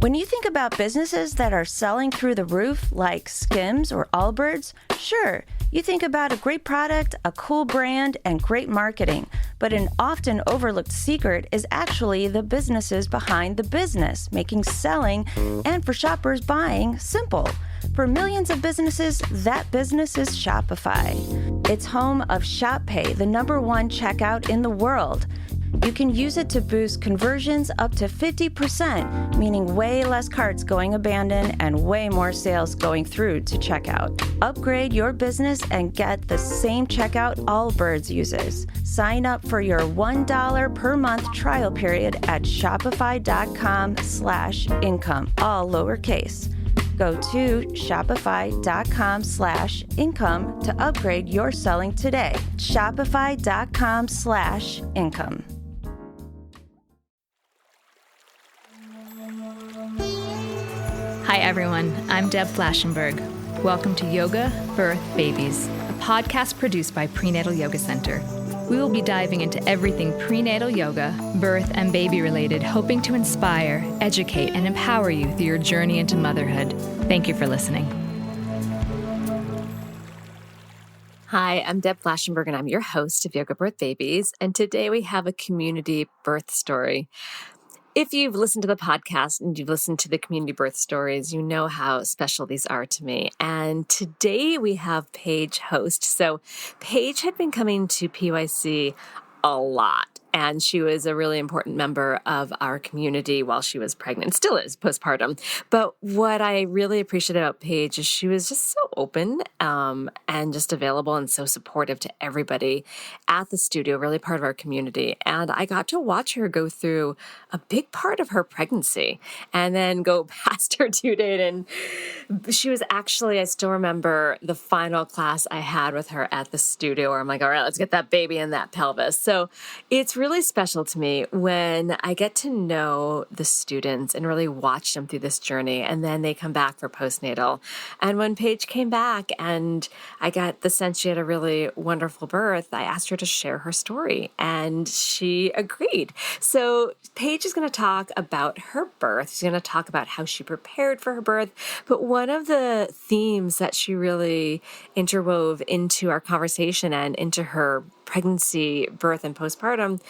When you think about businesses that are selling through the roof, like Skims or Allbirds, sure, you think about a great product, a cool brand, and great marketing. But an often overlooked secret is actually the businesses behind the business, making selling and for shoppers buying simple. For millions of businesses, that business is Shopify. It's home of Shop Pay, the #1 checkout in the world. You can use it to boost conversions up to 50%, meaning way less carts going abandoned and way more sales going through to checkout. Upgrade your business and get the same checkout Allbirds uses. Sign up for your $1 per month trial period at shopify.com/income, all lowercase. Go to shopify.com/income to upgrade your selling today. Shopify.com/income. Hi everyone, I'm Deb Flashenberg. Welcome to Yoga, Birth, Babies, a podcast produced by Prenatal Yoga Center. We will be diving into everything prenatal yoga, birth, and baby related, hoping to inspire, educate, and empower you through your journey into motherhood. Thank you for listening. Hi, I'm Deb Flashenberg, and I'm your host of Yoga, Birth, Babies. And today we have a community birth story. If you've listened to the podcast and you've listened to the community birth stories, you know how special these are to me. And today we have Paige Host. So Paige had been coming to PYC a lot, and she was a really important member of our community while she was pregnant, still is postpartum. But what I really appreciate about Paige is she was just so open and just available and so supportive to everybody at the studio, really part of our community. And I got to watch her go through a big part of her pregnancy and then go past her due date. And she was actually, I still remember the final class I had with her at the studio where I'm like, all right, let's get that baby in that pelvis. So it's really special to me when I get to know the students and really watch them through this journey, and then they come back for postnatal. And when Paige came back and I got the sense she had a really wonderful birth, I asked her to share her story, and she agreed. So Paige is going to talk about her birth. She's going to talk about how she prepared for her birth. But one of the themes that she really interwove into our conversation and into her pregnancy, birth, and postpartum,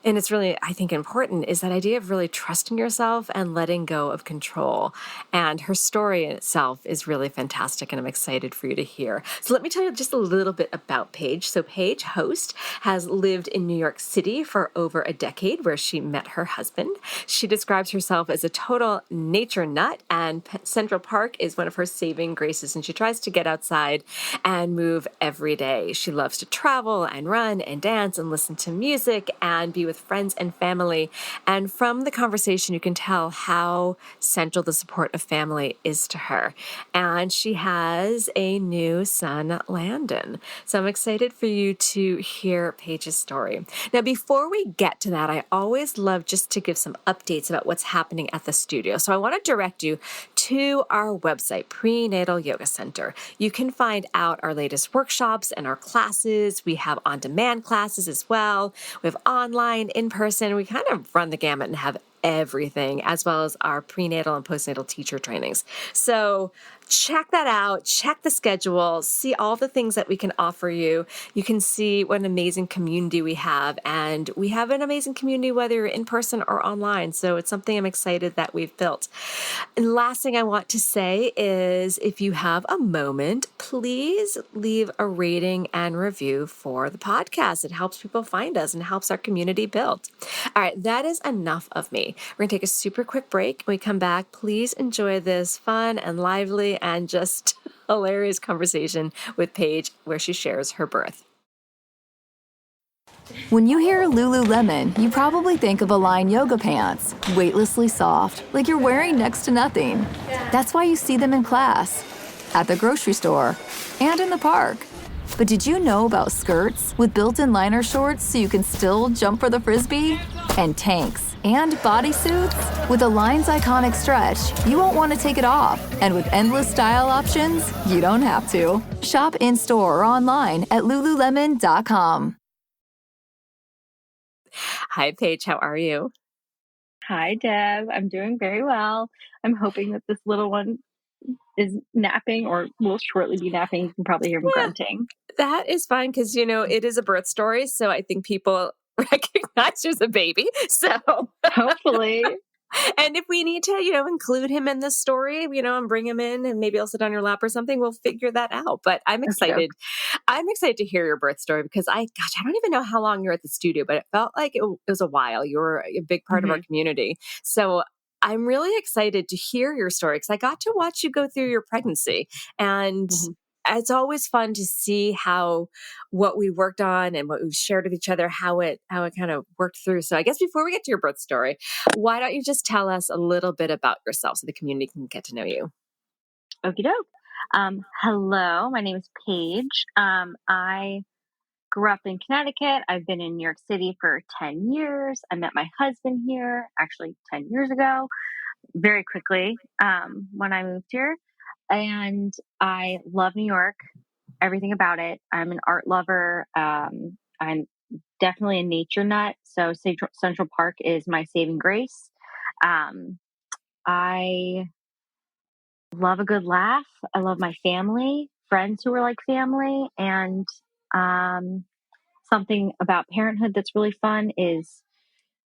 and it's really, I think, important, is that idea of really trusting yourself and letting go of control. And her story in itself is really fantastic, and I'm excited for you to hear. So let me tell you just a little bit about Paige. So Paige Host has lived in New York City for over a decade, where she met her husband. She describes herself as a total nature nut, and Central Park is one of her saving graces, and she tries to get outside and move every day. She loves to travel and run and dance and listen to music and be with friends and family. And from the conversation, you can tell how central the support of family is to her. And she has a new son, Landon. So I'm excited for you to hear Paige's story. Now, before we get to that, I always love just to give some updates about what's happening at the studio. So I want to direct you to our website, Prenatal Yoga Center. You can find out our latest workshops and our classes. We have on-demand classes as well. We have online, in person. We kind of run the gamut and have everything, as well as our prenatal and postnatal teacher trainings. So check that out, check the schedule, see all the things that we can offer you. You can see what an amazing community we have, and we have an amazing community whether you're in person or online. So it's something I'm excited that we've built. And last thing I want to say is, if you have a moment, please leave a rating and review for the podcast. It helps people find us and helps our community build. All right, that is enough of me. We're going to take a super quick break. When we come back, please enjoy this fun and lively and just hilarious conversation with Paige, where she shares her birth. When you hear Lululemon, you probably think of Align yoga pants, weightlessly soft, like you're wearing next to nothing. That's why you see them in class, at the grocery store, and in the park. But did you know about skirts with built-in liner shorts so you can still jump for the Frisbee? And tanks and bodysuits? With Align's iconic stretch, you won't want to take it off. And with endless style options, you don't have to. Shop in-store or online at lululemon.com. Hi, Paige. How are you? Hi, Deb. I'm doing very well. I'm hoping that this little one is napping or will shortly be napping. You can probably hear him Yeah, grunting. that is fine because, it is a birth story. So I think people recognize there's a baby. So, Hopefully. and if we need to, include him in the story, and bring him in and maybe he'll sit on your lap or something, we'll figure that out. But I'm excited. I'm excited to hear your birth story because I don't even know how long you were at the studio, but it felt like it was a while. You were a big part of our community. So I'm really excited to hear your story because I got to watch you go through your pregnancy. And it's always fun to see how what we worked on and what we've shared with each other, how it kind of worked through. So I guess before we get to your birth story, why don't you just tell us a little bit about yourself so the community can get to know you? Okie doke. Hello, my name is Paige. I grew up in Connecticut. I've been in New York City for 10 years. I met my husband here actually 10 years ago, very quickly when I moved here. And I love New York, everything about it. I'm an art lover. I'm definitely a nature nut. So Central Park is my saving grace. I love a good laugh. I love my family, friends who are like family. And something about parenthood that's really fun is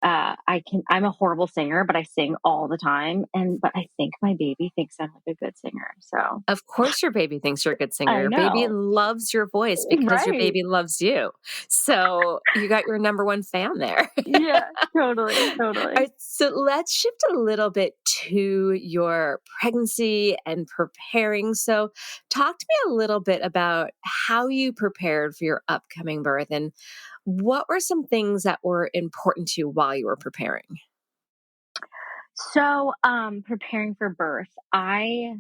I'm a horrible singer, but I sing all the time. But I think my baby thinks I'm like a good singer. So Of course your baby thinks you're a good singer. I Your baby know. loves your voice because your Right. baby loves you. So you got your number one fan there. Yeah, totally. All right, so let's shift a little bit to your pregnancy and preparing. So talk to me a little bit about how you prepared for your upcoming birth and what were some things that were important to you while you were preparing? So, preparing for birth, my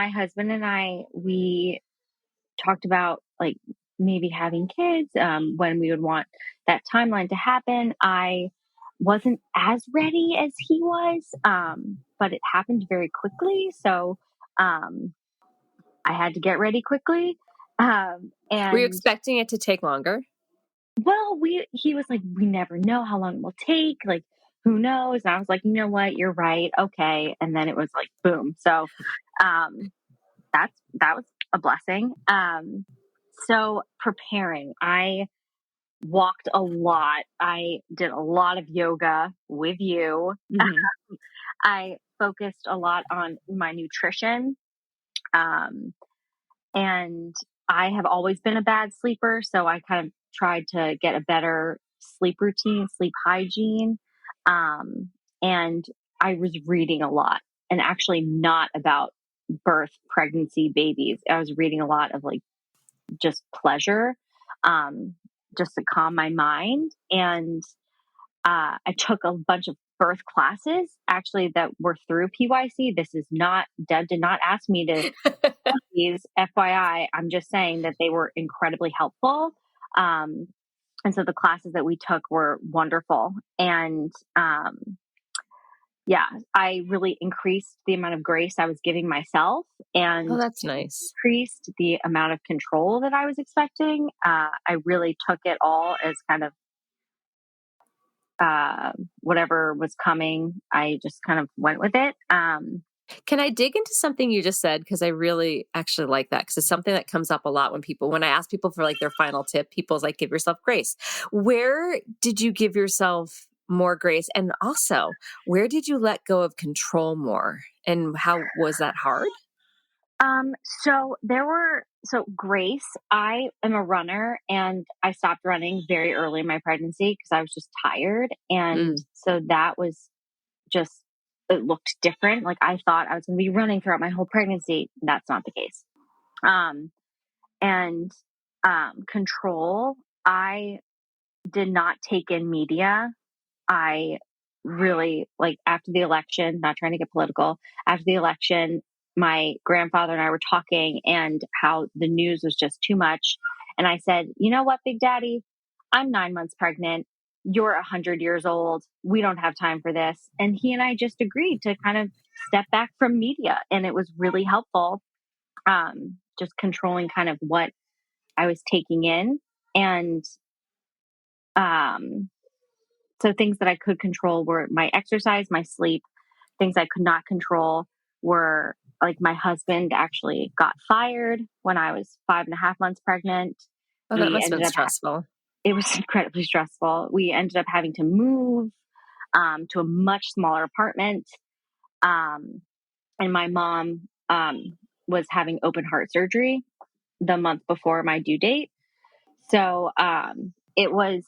husband and we talked about like maybe having kids, when we would want that timeline to happen. I wasn't as ready as he was, but it happened very quickly. So, I had to get ready quickly. Were you And expecting it to take longer? well, he was like, we never know how long it will take. Like, who knows? And I was like, you know what? You're right. Okay. And then it was like, boom. So, um, that was a blessing. So preparing, I walked a lot. I did a lot of yoga with you. I focused a lot on my nutrition. Um, and I have always been a bad sleeper. So I kind of tried to get a better sleep routine, sleep hygiene. And I was reading a lot and actually not about birth, pregnancy, babies. I was reading a lot of like just pleasure, just to calm my mind. And I took a bunch of birth classes actually that were through PYC. Deb did not ask me to these, FYI. I'm just saying that they were incredibly helpful. And so the classes that we took were wonderful. And yeah, I really increased the amount of grace I was giving myself and Oh, that's nice. increased the amount of control that I was expecting. I really took it all as kind of whatever was coming. I just kind of went with it. Can I dig into something you just said? Because I really actually like that because it's something that comes up a lot when I ask people for like their final tip, people's like, give yourself grace. Where did you give yourself more grace? And also, where did you let go of control more? And how was that hard? So Grace, I am a runner and I stopped running very early in my pregnancy because I was just tired. And so that was just, it looked different. Like I thought I was going to be running throughout my whole pregnancy. That's not the case. And control, I did not take in media. I really, like, after the election, not trying to get political, after the election, my grandfather and I were talking and how the news was just too much. And I said, you know what, Big Daddy, I'm 9 months pregnant. You're 100 years old. We don't have time for this. And he and I just agreed to kind of step back from media. And it was really helpful. Just controlling kind of what I was taking in. And, So things that I could control were my exercise, my sleep. Things I could not control were like my husband actually got fired when I was 5.5 months pregnant. Oh, that must have been stressful. It was incredibly stressful. We ended up having to move to a much smaller apartment. And my mom was having open heart surgery the month before my due date. So it was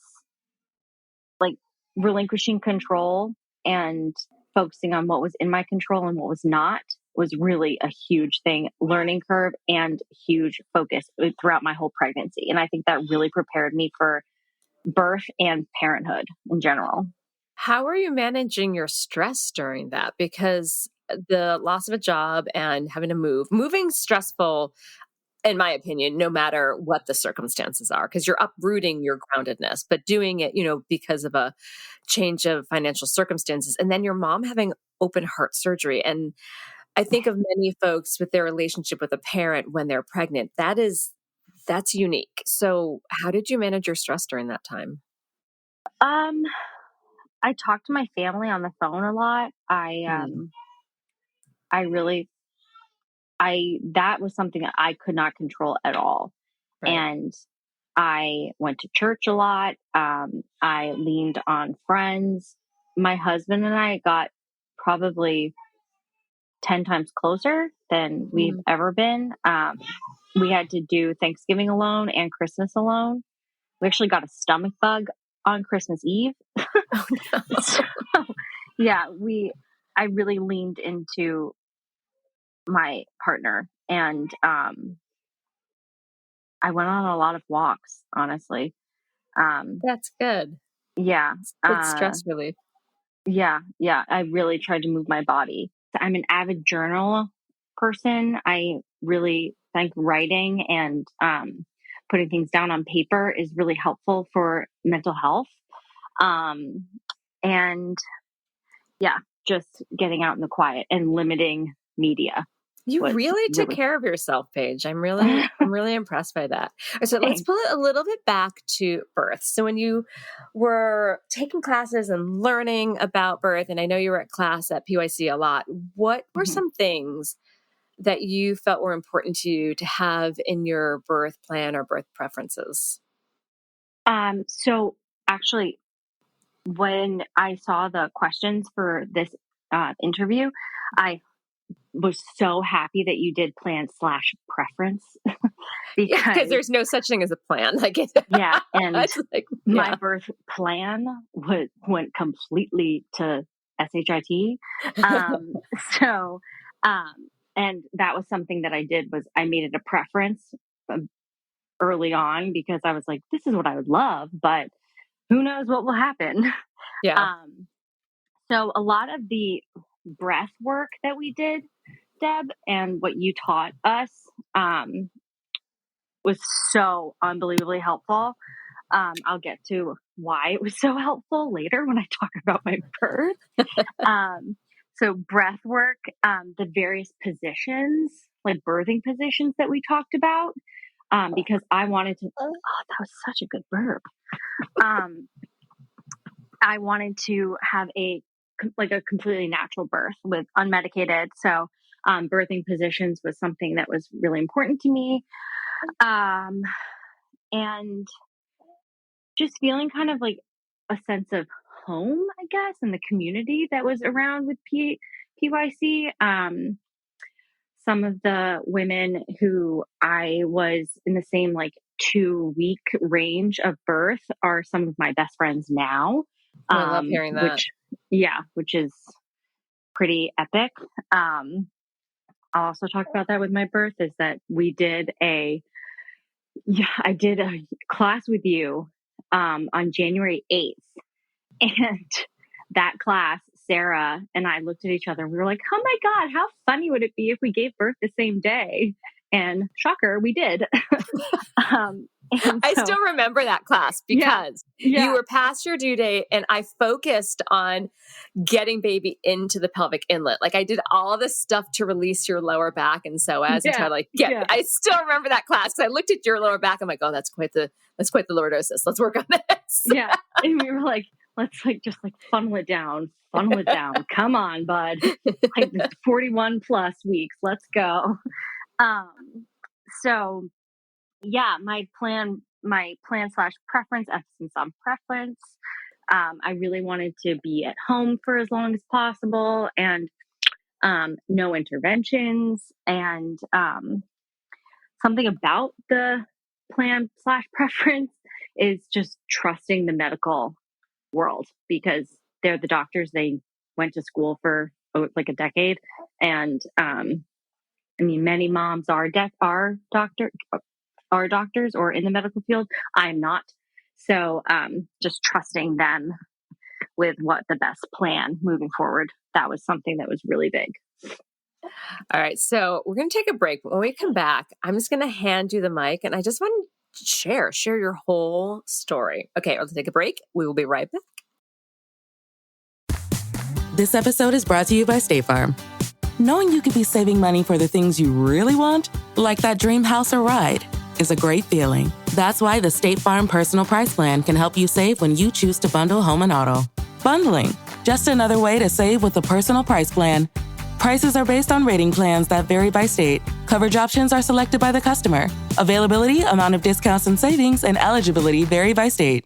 like relinquishing control and focusing on what was in my control and what was not was really a huge thing, learning curve and huge focus throughout my whole pregnancy. And I think that really prepared me for birth and parenthood in general. How are you managing your stress during that? Because the loss of a job and having to moving's stressful, in my opinion, no matter what the circumstances are, because you're uprooting your groundedness, but doing it, because of a change of financial circumstances. And then your mom having open heart surgery. And I think of many folks with their relationship with a parent when they're pregnant. That's unique. So how did you manage your stress during that time? I talked to my family on the phone a lot. That was something that I could not control at all. Right. And I went to church a lot. I leaned on friends. My husband and I got probably 10 times closer than we've ever been. We had to do Thanksgiving alone and Christmas alone. We actually got a stomach bug on Christmas Eve. Oh, no. So, yeah, I really leaned into my partner and I went on a lot of walks, honestly. That's good. Yeah. It's good stress relief. Yeah. I really tried to move my body. I'm an avid journal person. I really think writing and putting things down on paper is really helpful for mental health. And yeah, just getting out in the quiet and limiting media. You really took care of yourself, Paige. I'm really impressed by that. So let's pull it a little bit back to birth. So when you were taking classes and learning about birth, and I know you were at class at PYC a lot, what were some things that you felt were important to you to have in your birth plan or birth preferences? So actually, when I saw the questions for this interview, I was so happy that you did plan/preference because there's no such thing as a plan. And my birth plan went completely to SHIT. And that was something that I did was I made it a preference early on because I was like, this is what I would love, but who knows what will happen. Yeah. So a lot of the breath work that we did, Deb, and what you taught us was so unbelievably helpful. I'll get to why it was so helpful later when I talk about my birth. So breath work, the various positions, like birthing positions that we talked about, because I wanted to, that was such a good burp. I wanted to have a completely natural birth with unmedicated. So birthing positions was something that was really important to me. And just feeling kind of like a sense of home, I guess, and the community that was around with PYC. Some of the women who I was in the same 2-week range of birth are some of my best friends now. I love hearing that. Which is pretty epic. I'll also talk about that with my birth is that I did a class with you on January 8th. And that class, Sarah and I looked at each other and we were like, oh my God, how funny would it be if we gave birth the same day? And shocker, we did. I still remember that class because you were past your due date and I focused on getting baby into the pelvic inlet. I did all this stuff to release your lower back and psoas and try to I still remember that class because I looked at your lower back. I'm like, oh, that's quite the lordosis. Let's work on this. Yeah. And we were like, let's like just like funnel it down. Come on, bud. Like this 41 plus weeks. Let's go. So yeah, my plan slash preference, emphasis on preference. I really wanted to be at home for as long as possible and no interventions. And something about the plan slash preference is just trusting the medical world because they're the doctors. They went to school for like a decade. And I mean, many moms are doctors or in the medical field. I'm not. So just trusting them with what the best plan moving forward. That was something that was really big. All right. So we're going to take a break. When we come back, I'm just going to hand you the mic and I just want to share your whole story. Okay. We'll take a break. We will be right back. This episode is brought to you by State Farm. Knowing you could be saving money for the things you really want, like that dream house or ride, is a great feeling. That's why the State Farm Personal Price Plan can help you save when you choose to bundle home and auto. Bundling, just another way to save with the Personal Price Plan. Prices are based on rating plans that vary by state. Coverage options are selected by the customer. Availability, amount of discounts and savings, and eligibility vary by state.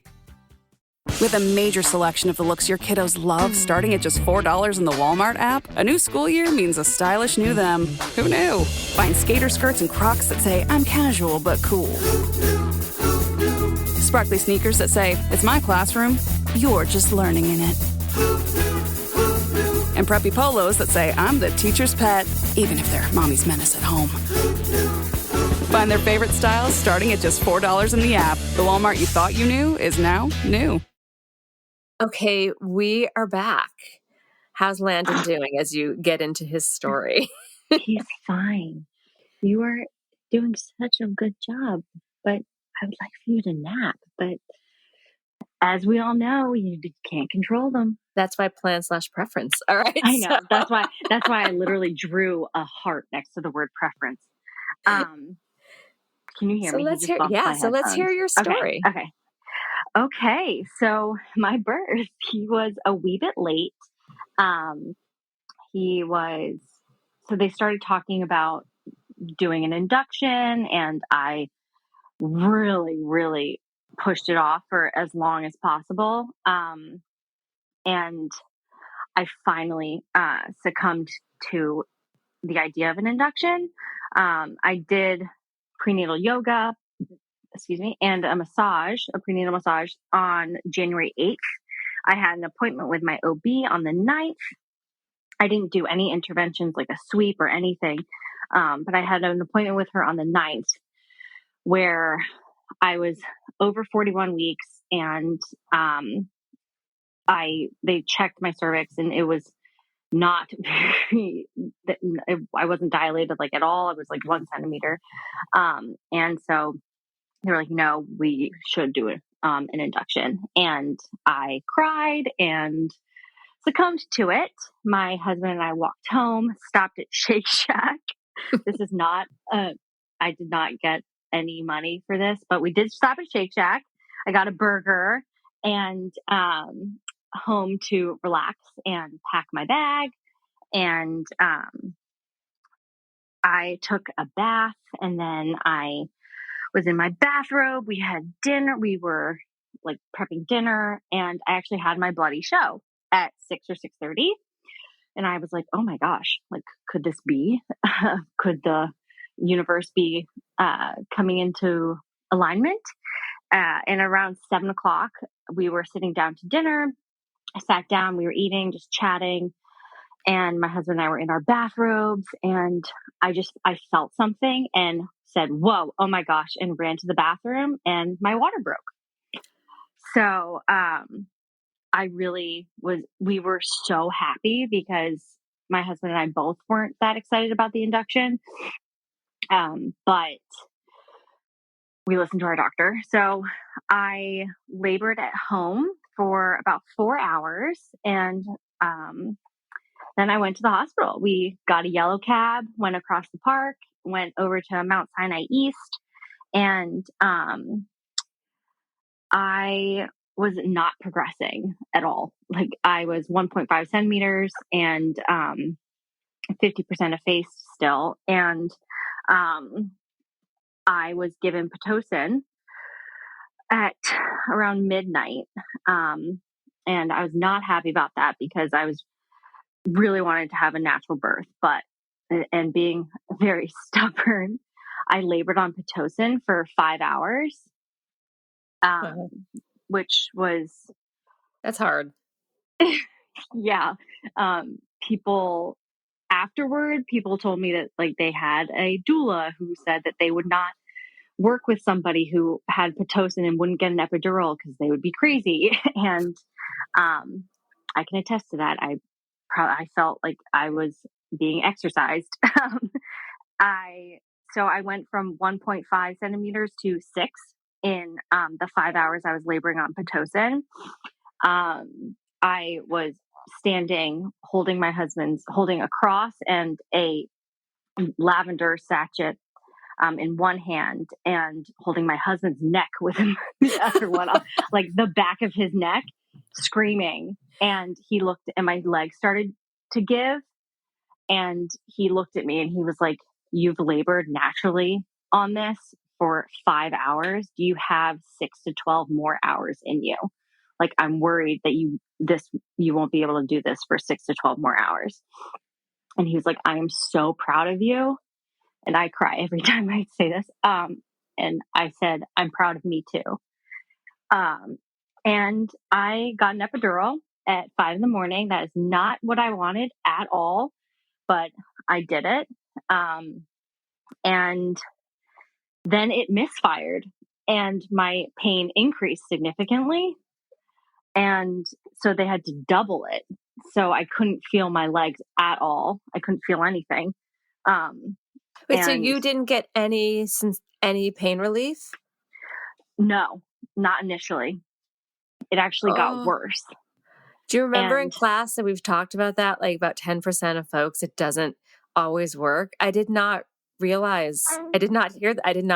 With a major selection of the looks your kiddos love starting at just $4 in the Walmart app, a new school year means a stylish new them. Who knew? Find skater skirts and Crocs that say, I'm casual but cool. Sparkly sneakers that say, it's my classroom, you're just learning in it. And preppy polos that say, I'm the teacher's pet, even if they're mommy's menace at home. Find their favorite styles starting at just $4 in the app. The Walmart you thought you knew is now new. Okay, we are back. How's Landon doing as you get into his story? He's fine. You are doing such a good job, but I would like for you to nap. But as we all know, you can't control them. That's my plan slash preference. All right. I know. That's why I literally drew a heart next to the word preference. Can you hear me? Let's hear your story. Okay. So my birth, he was a wee bit late. So they started talking about doing an induction and I really, really pushed it off for as long as possible. And I finally succumbed to the idea of an induction. I did prenatal yoga, and a prenatal massage on January 8th. I had an appointment with my OB on the 9th. I didn't do any interventions like a sweep or anything. But I had an appointment with her on the 9th where I was over 41 weeks and they checked my cervix and it was not very, I wasn't dilated like at all. It was like 1 centimeter. And so they were like, no, we should do an induction. And I cried and succumbed to it. My husband and I walked home, stopped at Shake Shack. This is not, I did not get any money for this, but we did stop at Shake Shack. I got a burger and home to relax and pack my bag. And I took a bath and then I was in my bathrobe. We had dinner. We were like prepping dinner and I actually had my bloody show at 6 or 6:30. And I was like, oh my gosh, like, could this be? Could the universe be coming into alignment? And around 7 o'clock, we were sitting down to dinner. I sat down, we were eating, just chatting. And my husband and I were in our bathrobes and I felt something and said, whoa, oh my gosh, and ran to the bathroom and my water broke. So, we were so happy because my husband and I both weren't that excited about the induction. But we listened to our doctor. So I labored at home for about 4 hours and, then I went to the hospital. We got a yellow cab, went across the park, went over to Mount Sinai East, and I was not progressing at all. Like I was 1.5 centimeters and 50% effaced still. And I was given Pitocin at around midnight. And I was not happy about that because I was really wanted to have a natural birth, and being very stubborn, I labored on Pitocin for 5 hours, which was... That's hard. Yeah. People told me that like they had a doula who said that they would not work with somebody who had Pitocin and wouldn't get an epidural because they would be crazy. And I can attest to that. I felt like I was being exercised. So I went from 1.5 centimeters to 6 in the 5 hours I was laboring on Pitocin. I was standing, holding a cross and a lavender sachet in one hand, and holding my husband's neck with the other one, like the back of his neck, screaming. And he looked, and my legs started to give, and he looked at me and he was like, "You've labored naturally on this for 5 hours. Do you have 6 to 12 more hours in you? Like, I'm worried that you won't be able to do this for 6 to 12 more hours." And he was like, "I am so proud of you." And I cry every time I say this. And I said, "I'm proud of me too." And I got an epidural at 5 a.m. That is not what I wanted at all, but I did it. And then it misfired and my pain increased significantly. And so they had to double it. So I couldn't feel my legs at all. I couldn't feel anything. Wait, so you didn't get any pain relief? No, not initially. It actually got worse. Do you remember in class that we've talked about that, like about 10% of folks, it doesn't always work? I did not realize, I did not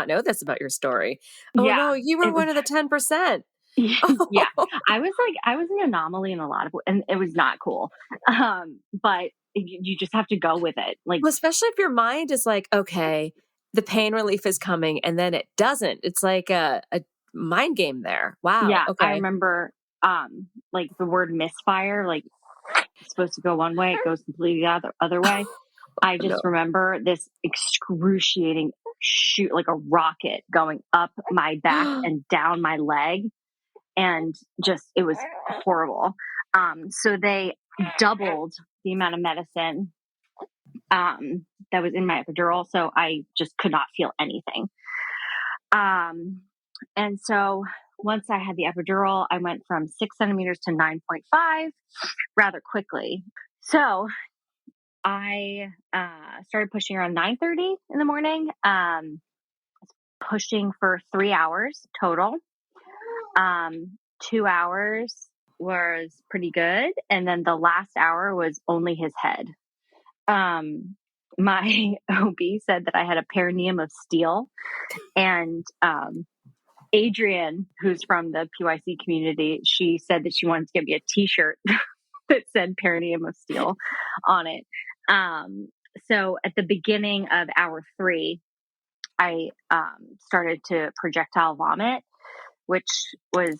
know this about your story. Oh no, you were one of the 10%. Yeah. I was an anomaly in a lot of ways, and it was not cool. But you just have to go with it. Like, well, especially if your mind is like, okay, the pain relief is coming, and then it doesn't. It's like a mind game there. Wow. Yeah. Okay. I remember, like the word misfire, like it's supposed to go one way, it goes completely the other way. I just remember this excruciating shoot, like a rocket going up my back and down my leg. And just, it was horrible. So they doubled the amount of medicine that was in my epidural. So I just could not feel anything. And so once I had the epidural, I went from 6 centimeters to 9.5 rather quickly. So I started pushing around 9:30 in the morning, pushing for 3 hours total. 2 hours was pretty good. And then the last hour was only his head. My OB said that I had a perineum of steel, and Adrienne, who's from the PYC community, she said that she wanted to get me a t-shirt that said perineum of steel on it. So at the beginning of hour 3, I started to projectile vomit, which was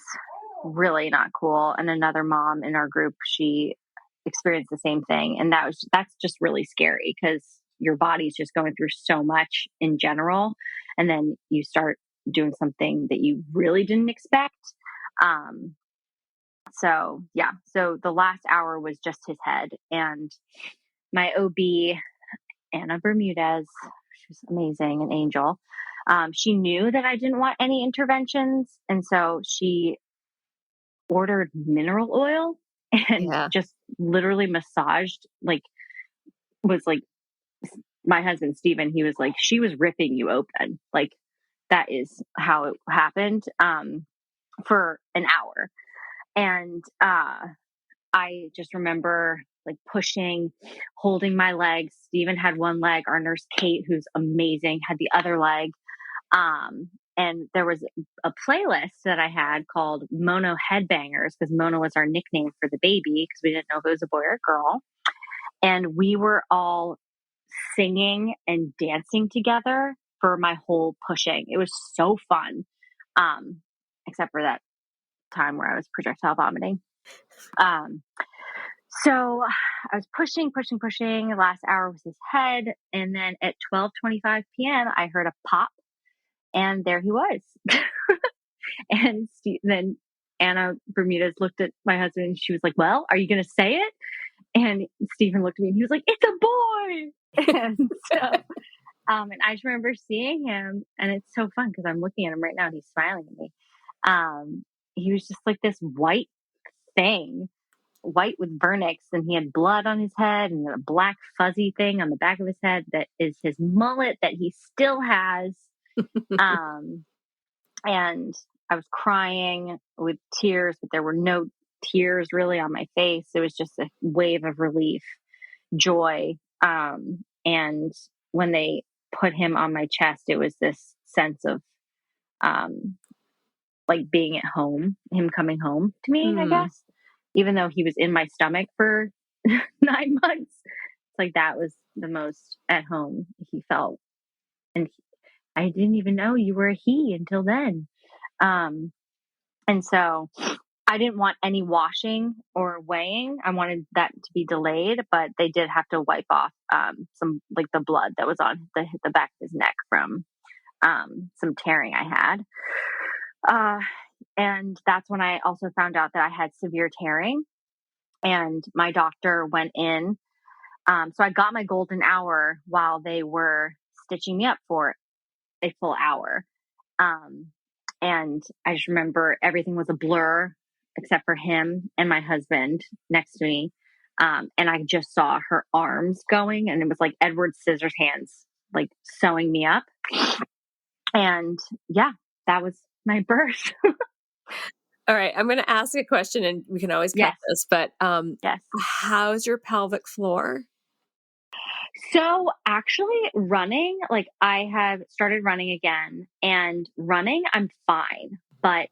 really not cool. And another mom in our group, she experienced the same thing. And that's just really scary because your body's just going through so much in general. And then you start doing something that you really didn't expect. So the last hour was just his head. And my OB, Anna Bermudez, she's amazing, an angel. She knew that I didn't want any interventions. And so she ordered mineral oil and just literally massaged, was like my husband, Steven, he was like, she was ripping you open. Like that is how it happened, for an hour. And, I just remember like pushing, holding my legs. Steven had one leg. Our nurse, Kate, who's amazing, had the other leg. And there was a playlist that I had called Mono Headbangers, because Mono was our nickname for the baby, because we didn't know if it was a boy or a girl. And we were all singing and dancing together for my whole pushing. It was so fun. Except for that time where I was projectile vomiting. So I was pushing. The last hour was his head. And then at 12:25 p.m., I heard a pop, and there he was. And then Anna Bermudez looked at my husband, and she was like, well, are you going to say it? And Stephen looked at me, and he was like, it's a boy. And so, and I just remember seeing him, and it's so fun because I'm looking at him right now and he's smiling at me. He was just like this white thing, white with vernix, and he had blood on his head and a black fuzzy thing on the back of his head that is his mullet that he still has. And I was crying with tears, but there were no tears really on my face. It was just a wave of relief, joy. And when they put him on my chest, it was this sense of, like being at home, him coming home to me, I guess, even though he was in my stomach for 9 months. It's like, that was the most at home he felt. And I didn't even know you were a he until then. And so I didn't want any washing or weighing. I wanted that to be delayed, but they did have to wipe off, some, like the blood that was on the back of his neck from, some tearing I had. And that's when I also found out that I had severe tearing, and my doctor went in. So I got my golden hour while they were stitching me up for a full hour. And I just remember everything was a blur except for him and my husband next to me. And I just saw her arms going, and it was like Edward Scissorhands, like sewing me up. And yeah, that was my birth. All right. I'm going to ask a question, and we can always cut this, but Yes. How's your pelvic floor? So actually running, like I have started running again, and running, I'm fine, but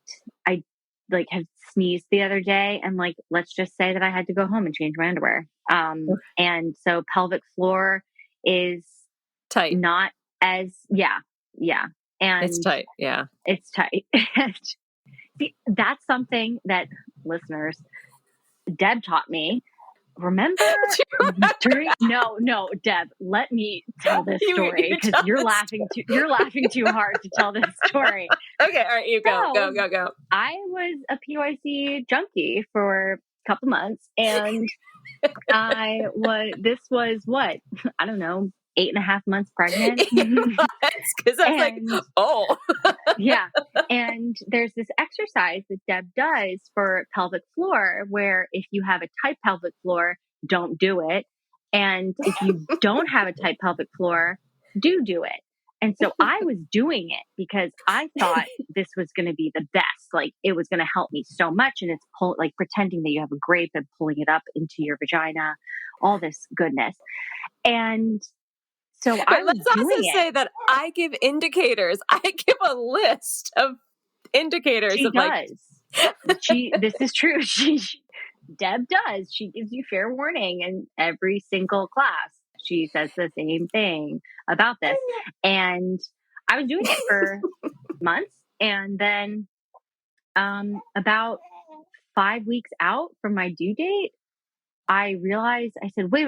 I like have sneezed the other day, and like, let's just say that I had to go home and change my underwear. And so pelvic floor is Tight. not as, yeah. And It's tight. Yeah. It's tight. See, that's something that listeners, Deb taught me. Remember no, Deb, let me tell this story, because you're laughing too hard to tell this story. Okay. All right. You go. I was a PYC junkie for a couple months, and this was what? I don't know, 8.5 months pregnant. Because I was like, oh. Yeah. And there's this exercise that Deb does for pelvic floor, where if you have a tight pelvic floor, don't do it. And if you don't have a tight pelvic floor, do it. And so I was doing it because I thought this was going to be the best. Like, it was going to help me so much. And it's like pretending that you have a grape and pulling it up into your vagina, all this goodness. And so let's also say that I give indicators. I give a list of indicators. She does. This is true. Deb does. She gives you fair warning in every single class. She says the same thing about this. And I was doing it for months. And then about 5 weeks out from my due date, I realized, I said, wait.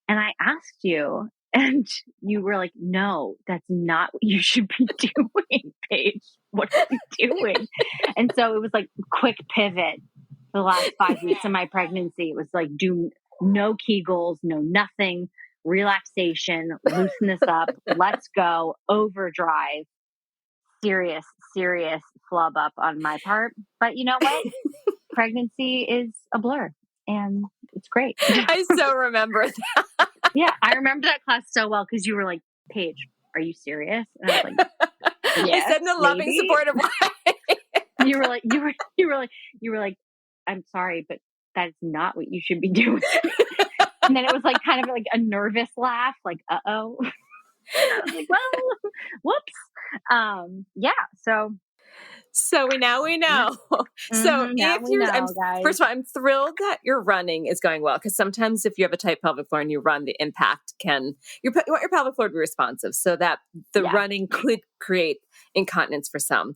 And I asked you, and you were like, no, that's not what you should be doing, Paige. What are you doing? And so it was like quick pivot. The last 5 weeks of my pregnancy, it was like, do no Kegels, no nothing, relaxation, loosen this up, let's go, overdrive, serious flub up on my part. But you know what? Pregnancy is a blur, and it's great. I so remember that. Yeah, I remember that class so well, because you were like, Paige, are you serious? And I was like, yes, I said in a loving, supportive way. You were like, I'm sorry, but that's not what you should be doing. And then it was like kind of like a nervous laugh, like, uh-oh. I was like, well, whoops. Yeah. So we know. So Now if we you're, know, guys. first of all, I'm thrilled that your running is going well, because sometimes if you have a tight pelvic floor and you run, the impact you want your pelvic floor to be responsive, so that the running could create incontinence for some.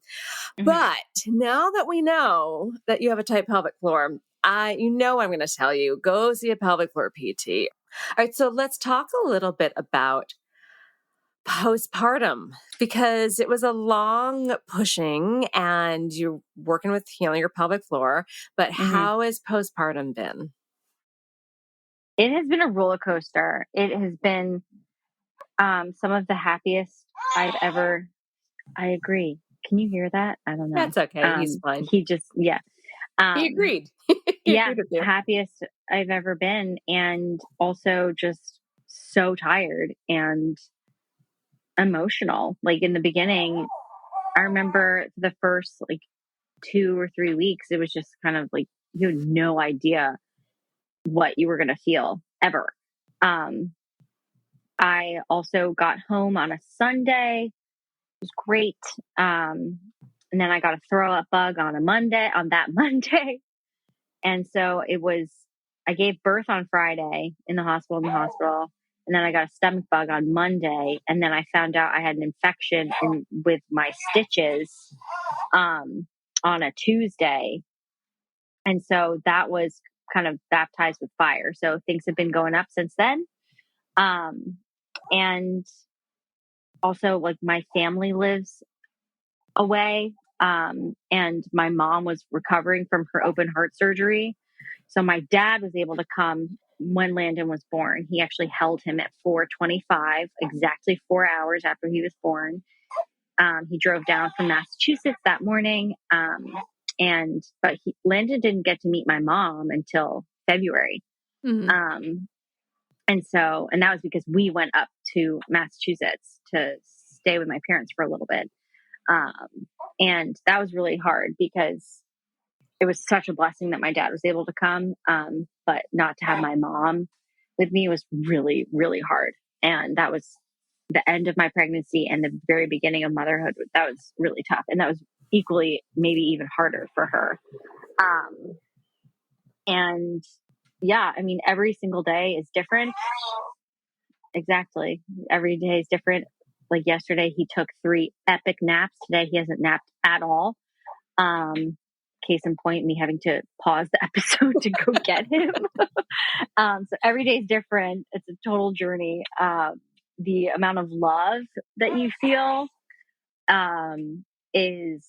But now that we know that you have a tight pelvic floor, what I'm going to tell you, go see a pelvic floor PT. All right, so let's talk a little bit about postpartum, because it was a long pushing and you're working with healing your pelvic floor. But how has postpartum been? It has been a roller coaster. It has been some of the happiest I've ever. I agree. Can you hear that? I don't know. That's okay. He's fine. He just, yeah. He agreed. He agreed with you. Happiest I've ever been. And also just so tired and emotional. Like in the beginning, I remember the first like 2 or 3 weeks, it was just kind of like, you had no idea what you were going to feel ever. I also got home on a Sunday. It was great. And then I got a throw up bug on that Monday. And so I gave birth on Friday in the hospital. And then I got a stomach bug on Monday. And then I found out I had an infection with my stitches, on a Tuesday. And so that was kind of baptized with fire. So things have been going up since then. And also like my family lives away. And my mom was recovering from her open heart surgery. So my dad was able to come when Landon was born. He actually held him at 4:25, exactly 4 hours after he was born. He drove down from Massachusetts that morning. But Landon didn't get to meet my mom until February. And that was because we went up to Massachusetts to stay with my parents for a little bit. And that was really hard because it was such a blessing that my dad was able to come. But not to have my mom with me was really, really hard. And that was the end of my pregnancy and the very beginning of motherhood. That was really tough. And that was equally, maybe even harder for her. And yeah, I mean, every single day is different. Exactly. Every day is different. Like yesterday, he took 3 epic naps. Today, he hasn't napped at all. Case in point, me having to pause the episode to go get him. So every day is different. It's a total journey. The amount of love that you feel is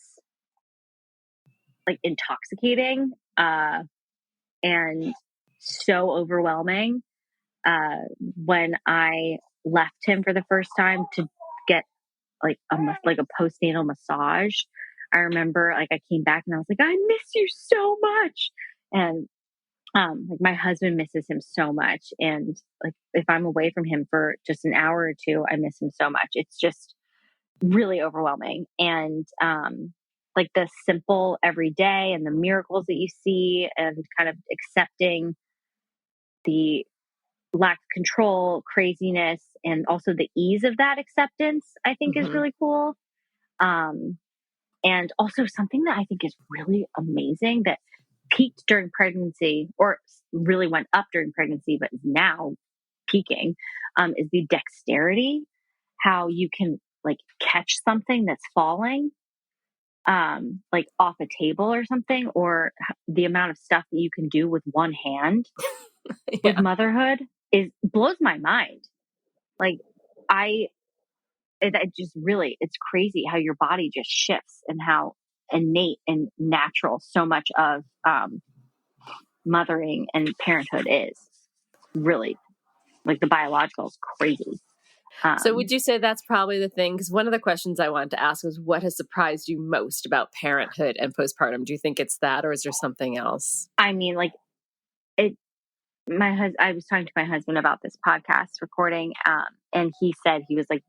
like intoxicating and so overwhelming. When I left him for the first time to get like a postnatal massage, I remember like I came back and I was like, I miss you so much. And like my husband misses him so much. And like if I'm away from him for just an hour or two, I miss him so much. It's just really overwhelming. And like the simple everyday and the miracles that you see and kind of accepting the lack of control, craziness, and also the ease of that acceptance, I think is really cool. And also something that I think is really amazing that peaked during pregnancy or really went up during pregnancy, but is now peaking, is the dexterity, how you can like catch something that's falling, like off a table or something, or the amount of stuff that you can do with one hand with motherhood blows my mind. Like it just really, it's crazy how your body just shifts and how innate and natural so much of mothering and parenthood is. Really, like the biological is crazy. So would you say that's probably the thing? Because one of the questions I wanted to ask was, what has surprised you most about parenthood and postpartum? Do you think it's that, or is there something else? I mean, like I was talking to my husband about this podcast recording, and he said he was like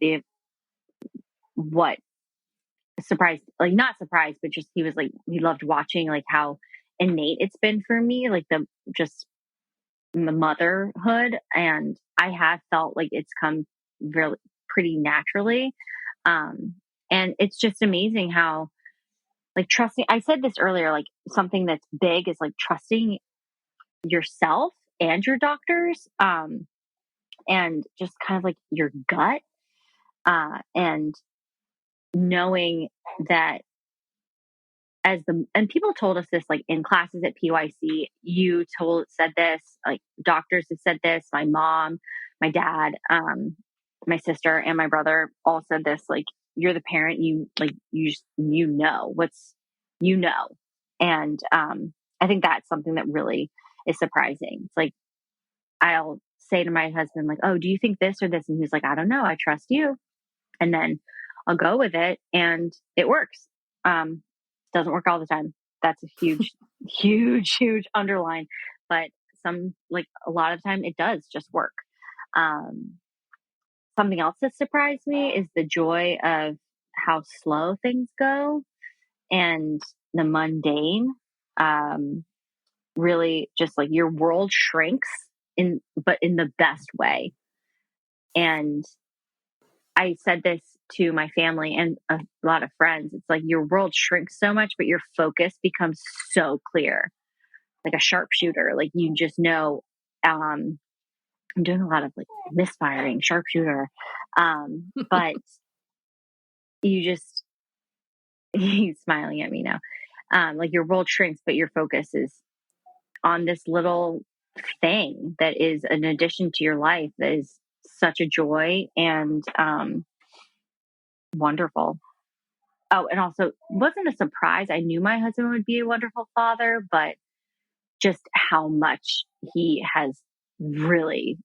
surprised, like not surprised, but just he was like, he loved watching like how innate it's been for me, like the motherhood. And I have felt like it's come really pretty naturally. And it's just amazing how like trusting, I said this earlier, like something that's big is like trusting yourself and your doctors, and just kind of like your gut, and knowing that and people told us this like in classes at PYC, said this, like doctors have said this, my mom, my dad, my sister and my brother all said this, like you're the parent, you know what's, and I think that's something that really is surprising. It's like I'll say to my husband like, oh, do you think this or this, and he's like, I don't know, I trust you, and then I'll go with it and it works. Doesn't work all the time. That's a huge huge underline, but like a lot of the time it does just work. Something else that surprised me is the joy of how slow things go and the mundane. Really just like your world shrinks but in the best way. And I said this to my family and a lot of friends. It's like your world shrinks so much, but your focus becomes so clear, like a sharpshooter. Like you just know, I'm doing a lot of like misfiring sharpshooter. But you just, he's smiling at me now. Like your world shrinks, but your focus is on this little thing that is an addition to your life that is such a joy and wonderful. Oh, and also wasn't a surprise. I knew my husband would be a wonderful father, but just how much he has really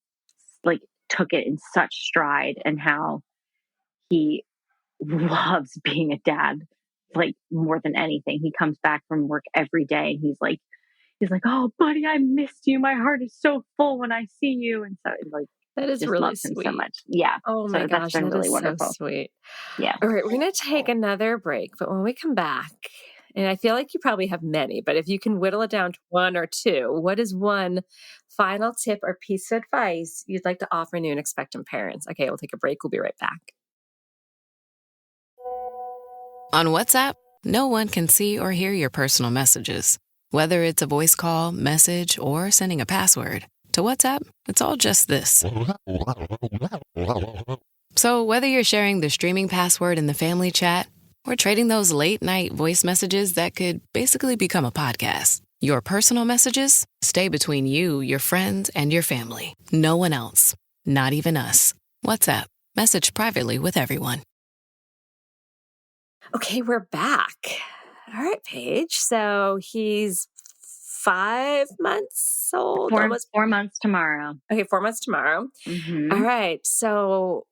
like took it in such stride and how he loves being a dad, like more than anything. He comes back from work every day and he's like, oh, buddy, I missed you. My heart is so full when I see you. And so like, That is just really loves him sweet. so much. Yeah. Oh my so gosh, that's been that really is wonderful. so sweet. Yeah. All right, we're going to take another break, but when we come back, and I feel like you probably have many, but if you can whittle it down to one or two, what is one final tip or piece of advice you'd like to offer new and expectant parents? Okay, we'll take a break. We'll be right back. On WhatsApp, no one can see or hear your personal messages. Whether it's a voice call, message, or sending a password. To WhatsApp, it's all just this. So whether you're sharing the streaming password in the family chat or trading those late-night voice messages that could basically become a podcast, your personal messages stay between you, your friends, and your family. No one else. Not even us. WhatsApp. Message privately with everyone. Okay, we're back. All right, Paige. So he's 5 months old. 4 months tomorrow. Okay, 4 months tomorrow. Mm-hmm. All right. So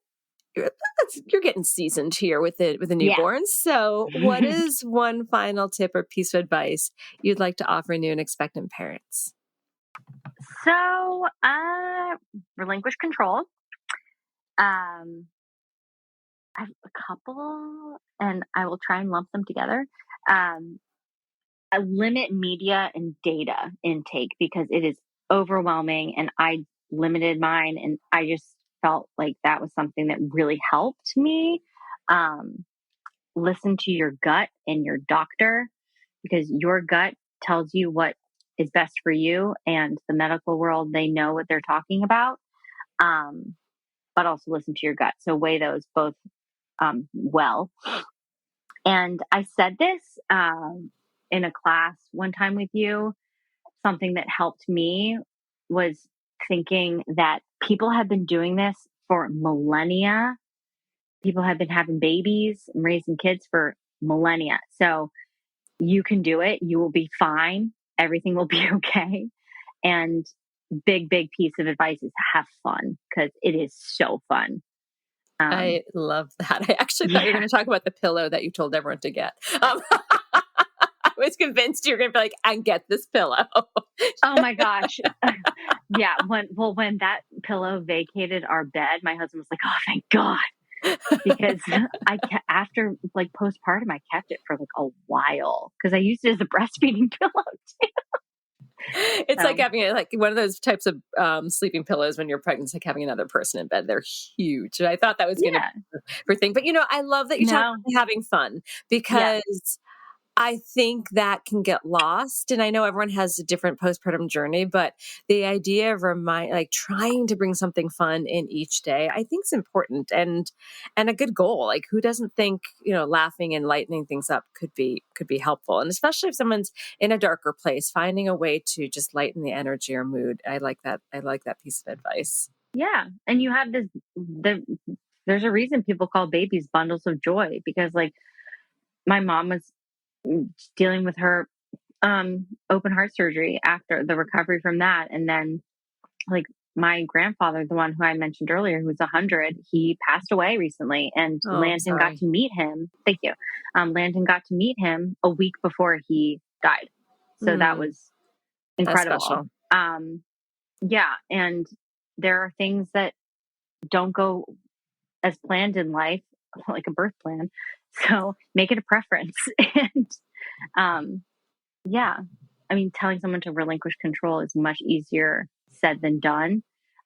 you're getting seasoned here with a newborn. Yeah. So what is one final tip or piece of advice you'd like to offer new and expectant parents? So, relinquish control. I have a couple, and I will try and lump them together. I limit media and data intake because it is overwhelming, and I limited mine, and I just felt like that was something that really helped me. Listen to your gut and your doctor, because your gut tells you what is best for you, and the medical world, they know what they're talking about. But also listen to your gut. So weigh those both well. And I said this in a class one time with you. Something that helped me was thinking that people have been doing this for millennia. People have been having babies and raising kids for millennia. So you can do it. You will be fine. Everything will be okay. And big piece of advice is have fun, because it is so fun. I love that. I actually thought you were going to talk about the pillow that you told everyone to get. I was convinced you were going to be like, and get this pillow. Oh my gosh. Yeah. When that pillow vacated our bed, my husband was like, oh, thank God. Because after like postpartum, I kept it for like a while because I used it as a breastfeeding pillow too. It's like having like one of those types of sleeping pillows when you're pregnant. It's like having another person in bed. They're huge. And I thought that was going to be for thing. But, I love that you talk about having fun because I think that can get lost. And I know everyone has a different postpartum journey, but the idea of trying to bring something fun in each day, I think is important and a good goal. Like who doesn't think, laughing and lightening things up could be helpful. And especially if someone's in a darker place, finding a way to just lighten the energy or mood. I like that. I like that piece of advice. Yeah. And you have there's a reason people call babies bundles of joy because like my mom was dealing with her open heart surgery after the recovery from that. And then like my grandfather, the one who I mentioned earlier, who was 100, he passed away recently and Landon got to meet him. Thank you. Landon got to meet him a week before he died. So that was incredible. That's special. Yeah. And there are things that don't go as planned in life, like a birth plan. So make it a preference. And telling someone to relinquish control is much easier said than done.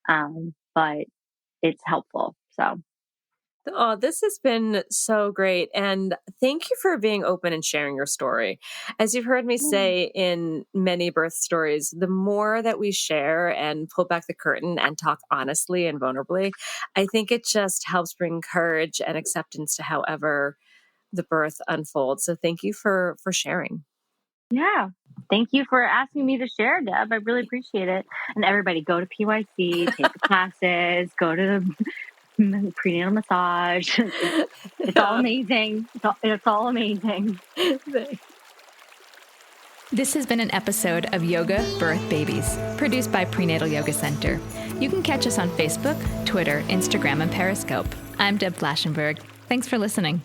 But it's helpful. So. Oh, this has been so great. And thank you for being open and sharing your story. As you've heard me say in many birth stories, the more that we share and pull back the curtain and talk honestly and vulnerably, I think it just helps bring courage and acceptance to however the birth unfolds. So thank you for sharing. Yeah. Thank you for asking me to share, Deb. I really appreciate it. And everybody go to PYC, take the classes, go to the prenatal massage. It's all amazing. It's all amazing. This has been an episode of Yoga Birth Babies, produced by Prenatal Yoga Center. You can catch us on Facebook, Twitter, Instagram, and Periscope. I'm Deb Flaschenberg. Thanks for listening.